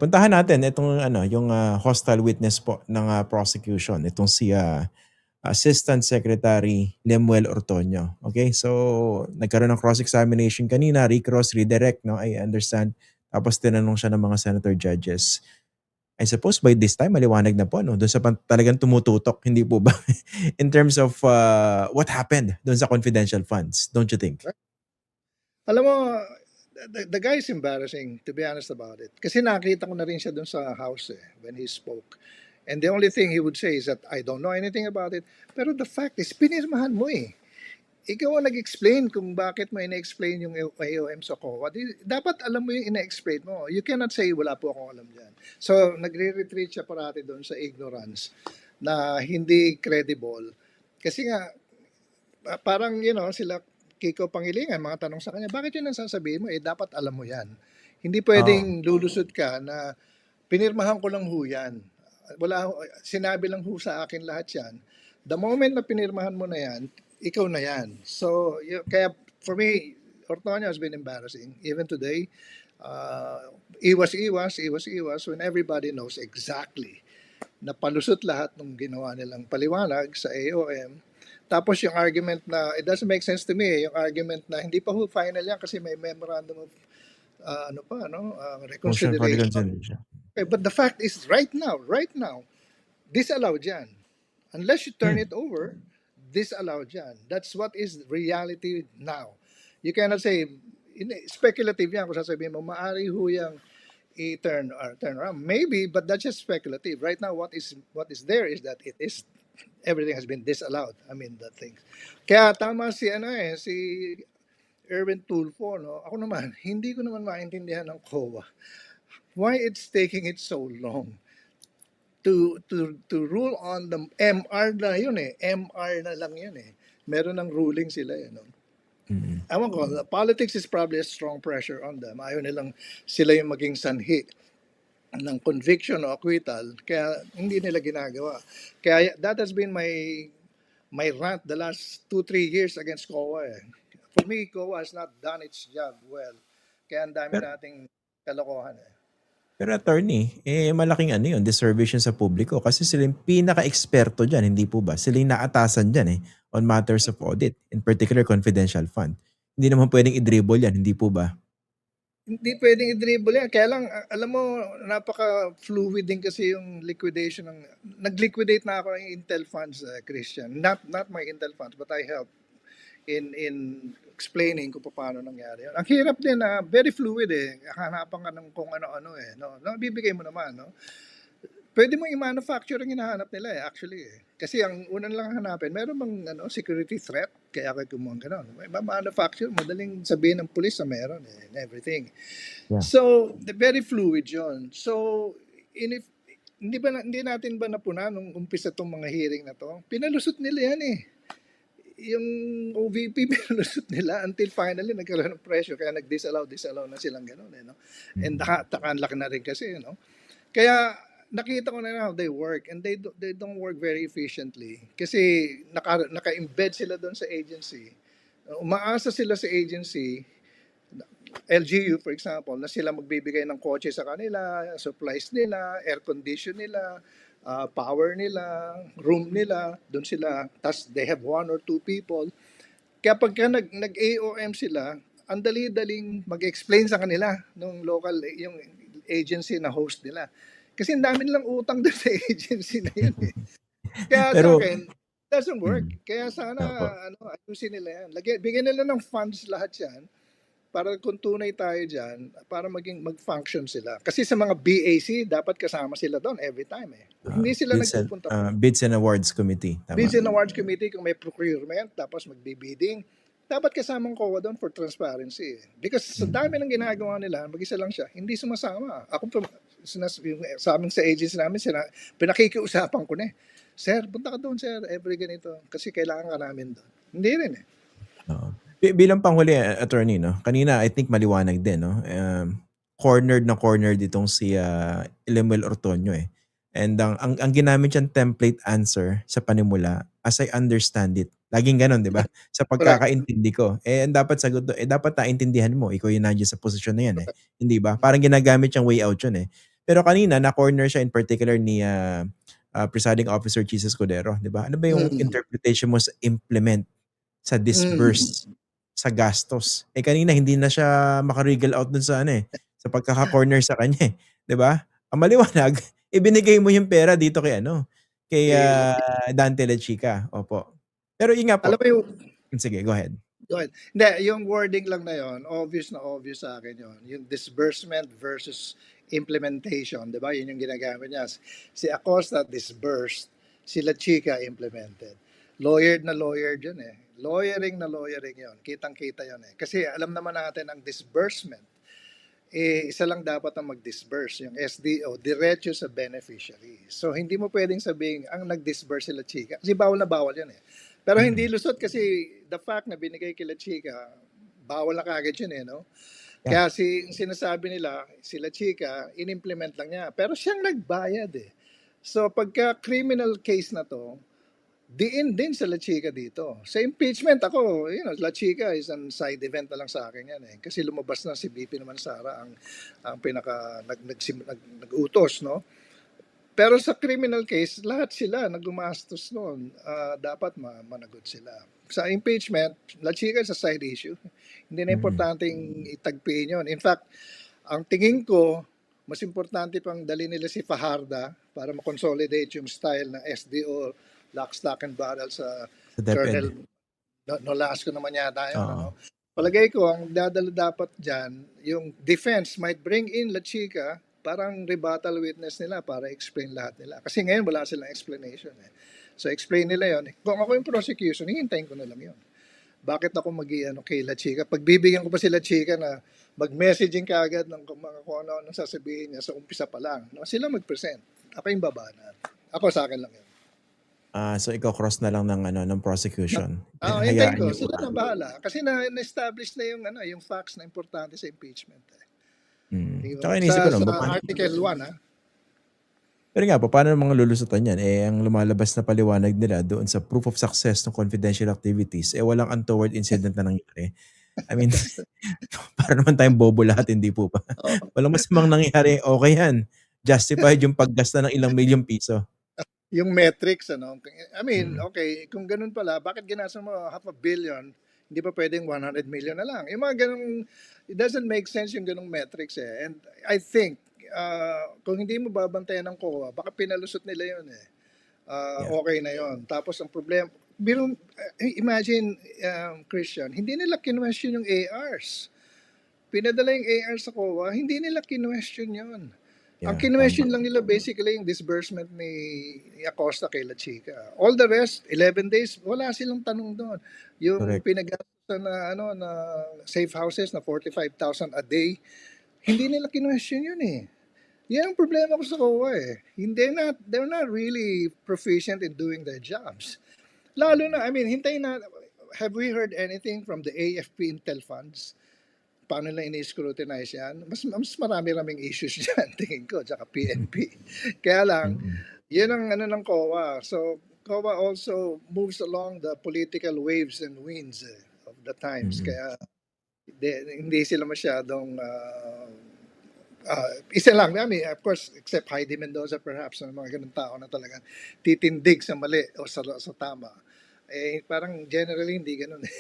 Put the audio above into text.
Puntahan natin itong ano, yung, hostile witness po ng, prosecution, itong si, Assistant Secretary Lemuel Ortuño. Okay, so nagkaroon ng cross-examination kanina, recross, redirect 'no, I understand. Tapos tinanong siya ng mga senator judges. I suppose by this time maliwanag na po 'no, dun sa talagang tumututok, hindi po ba? In terms of, what happened dun sa confidential funds, don't you think? Right? Alam mo, the guy is embarrassing, to be honest about it. Kasi nakita ko na rin siya dun sa house when he spoke. And the only thing he would say is that, I don't know anything about it. Pero the fact is, pinirmahan mo eh. Ikaw ang nag-explain kung bakit mo ina-explain yung AOM sa COA. Dapat alam mo yung ina-explain mo. You cannot say, wala po akong alam dyan. So, nagre-retreat siya parati doon sa ignorance na hindi credible. Kasi nga, parang, sila Kiko Pangilinan, mga tanong sa kanya, bakit yun ang sasabihin mo? Dapat alam mo yan. Hindi Oo. pwedeng lulusot ka na pinirmahan ko lang ho yan. Sinabi lang ho sa akin lahat yan. The moment na pinirmahan mo na yan, ikaw na yan. So, kaya for me, Ortonio has been embarrassing. Even today, iwas when everybody knows exactly na palusot lahat ng ginawa nilang paliwanag sa AOM. Tapos yung argument na, it doesn't make sense to me, yung argument na hindi pa ho final yan kasi may memorandum of Motion for reconsideration. reconsideration. Okay, but the fact is, right now, disallowed yan. Unless you turn it over, disallowed yan. That's what is reality now. You cannot say, speculative yan kung sasabihin mo, maari ho yung turn around. Maybe, but that's just speculative. Right now, what is there is that everything has been disallowed. I mean, that thing. Kaya tama si Erwin Tulfo, no? Ako naman, hindi ko naman maintindihan ng COA. Why it's taking it so long to rule on the MR na yun MR na lang yun Meron ng ruling sila no? Ewan ko, politics is probably a strong pressure on them. Ayaw nilang sila yung maging sanhi ng conviction o acquittal, kaya hindi nila ginagawa. Kaya that has been my rant the last 2-3 years against COA For me, COA has not done its job well. Kaya ang dami Pero nating kalokohan pero attorney, malaking ano yun, disservice yun sa publiko kasi sila yung pinaka-eksperto diyan, hindi po ba? Sila yung naatasan diyan on matters of audit, in particular confidential fund. Hindi naman pwedeng i-dribble yan, hindi po ba? Hindi pwedeng i-dribble yan. Kaya lang, alam mo, napaka-fluid din kasi yung liquidation ng... Nag-liquidate na ako ng Intel funds, Christian. Not my Intel funds, but I helped in explaining kung paano nangyari yun. Ang hirap din na very fluid hanapan ka ng kung ano-ano no? Bibigay mo naman, no? Pwede mo i-manufacture ang hinahanap nila actually Kasi ang unang lang hanapin, meron bang security threat? Kaya kayo kumuha gano'n. May manufacture, madaling sabihin ng pulis na meron and everything. Yeah. So, very fluid yon. So, hindi natin ba napuna nung umpisa tong mga hearing na to? Pinalusot nila yan yung OVP pinalusot nila until finally nagkaroon ng pressure kaya nag-disallow na silang gano'n no? And takanlak na rin kasi no? Kaya nakita ko na how they work and they don't work very efficiently kasi naka-embed sila doon sa agency. Umaasa sila sa agency, LGU for example, na sila magbibigay ng kotse sa kanila, supplies nila, air condition nila, power nila, room nila, doon sila, tas they have 1 or 2 people. Kaya pagka nag-AOM sila, ang dali-daling mag-explain sa kanila nung local, yung agency na host nila. Kasi ang dami nilang utang doon sa agency na yun Kaya sa Pero akin, doesn't work. Kaya sana, opo. ayusin nila yan. Bigyan nila ng funds lahat yan para kung tunay tayo dyan, para mag-function sila. Kasi sa mga BAC, dapat kasama sila doon every time Hindi sila nagpupunta doon. Bids and Awards Committee, tama. Bids and Awards Committee, kung may procurement, tapos magbibidding, dapat kasamang COA doon for transparency Because sa dami ng ginagawa nila, mag-isa lang siya, hindi sumasama. Ako sa amin sa agency namin, pinakikiusapan ko na Sir, punta ka doon, sir, every ganito. Kasi kailangan ka namin doon. Hindi rin Oo. Bilang panghuli, attorney, no? Kanina, I think maliwanag din, no? Cornered itong si Lemuel Ortuño And ang ginamit siyang template answer sa panimula, as I understand it, laging ganon, di ba? Sa Correct. pagkakaintindi ko. Ang dapat sagot doon, dapat naintindihan mo, ikaw yung nandiyan sa posisyon na yan Hindi ba? Parang ginagamit siyang way out yun Pero kanina na-corner siya in particular ni Presiding Officer Chis Escudero, 'di ba? Ano ba yung Mm. interpretation mo sa implement, sa Mm. disburse, sa gastos? Eh kanina hindi na siya maka-wriggle out dun sa ano eh, sa pagkaka-corner sa kanya eh, 'di ba? Ang maliwanag, ibinigay mo yung pera dito kay ano, kay Eh, Dante Lechica, opo. Pero yun nga alam po. mo yung Sige, go ahead. go ahead. Hindi, yung wording lang na obvious sa akin yon. Yung disbursement versus implementation, di ba? Yun yung ginagamit niya. Si Acosta disbursed, sila Chica implemented. Lawyered yun eh. Lawyering yon. Kitang-kita yon eh. Kasi alam naman natin ang disbursement, isa lang dapat ang mag-disburse, yung SDO, diretso sa beneficiary. So, hindi mo pwedeng sabihin, ang nag-disburse sila Chika. Kasi bawal na bawal yan eh. Pero hindi Mm. lusot kasi the fact na binigay kila Chika, bawal na kagad yun eh, no? Yeah. Kaya sinasabi nila, sila Chika, in-implement lang niya. Pero siyang nagbayad eh. So, pagka criminal case na to, diin din sa La Chica dito. Sa impeachment ako, La Chica is an side event na lang sa akin yan eh. Kasi lumabas na si BP naman Sara ang pinaka nag-utos, no? Pero sa criminal case, lahat sila naggumastos noon. Dapat managot sila. Sa impeachment, La Chica is a side issue. Hindi na Mm. importanteng itagpiin yun. In fact, ang tingin ko, mas importante pang dali nila si Fajarda para makonsolidate yung style ng SDO, lock, stock, and barrel sa Sa DepEd. Colonel Nolasco naman yata yun. Oo. Ano? Palagay ko, ang dadala dapat dyan, yung defense might bring in La Chica, parang rebuttal witness nila para explain lahat nila. Kasi ngayon wala silang explanation eh. So explain nila yon. Kung ako yung prosecution, hihintayin ko na lang yon. Bakit ako kay La Chica? Pagbibigyan ko pa si La Chica na mag-messaging kaagad ng mga kung ano sasabihin niya sa umpisa pa lang. No? Sila mag-present. Ako yung babanat. Ako sa akin lang yun. So ikaw cross na lang ng ano ng prosecution. Hintayin Hayaan ko. niyo Sila pa. na bahala. Kasi na-establish na yung facts na importante sa impeachment. Di ba? Tsaka inisip ko Sa lang, paano, Article 1, ha? pero nga po, paano mga lulusutan yan? Eh, ang lumalabas na paliwanag nila doon sa proof of success ng confidential activities, eh walang untoward incident na nangyari. I mean, para naman tayong bobo lahat, hindi po ba? Oh, Walang masamang nangyari, okay yan. Justified yung paggasta ng ilang milyong piso. yung metrics, ano? I mean, Mm. okay, kung ganun pala, bakit ginasa mo $500 million? Hindi pa pwedeng 100 million na lang. Yung mga ganung, it doesn't make sense yung ganung metrics eh. And I think, kung hindi mo babantayan ng COA, baka pinalusot nila yun eh. Yeah. Okay na yon. Tapos ang problema, imagine, Christian, hindi nila kinwestiyon yung ARs. Pinadala yung AR sa COA, hindi nila kinwestiyon yun. Ang Yeah, kinwestiyon tama. lang nila basically yung disbursement ni Acosta kay La Chica. All the rest, 11 days, wala silang tanong doon. Yung Correct. pinag-gastosan na safe houses na 45,000 a day, hindi nila kinwestiyon yun eh. Yan ang problema ko sa COA eh. They're not really proficient in doing their jobs. Lalo na, I mean, hintayin na, have we heard anything from the AFP Intel funds? Paano nila ini-scrutinize yan? Mas marami-raming issues dyan, tingin ko, tsaka PNP. Kaya lang, Mm. yun ang ano ng COA. So, COA also moves along the political waves and winds of the times. Mm. Kaya hindi sila masyadong isa lang, I mean, of course, except Heidi Mendoza perhaps, mga ganun tao na talagang titindig sa mali o sa tama. Eh, parang generally hindi ganun eh.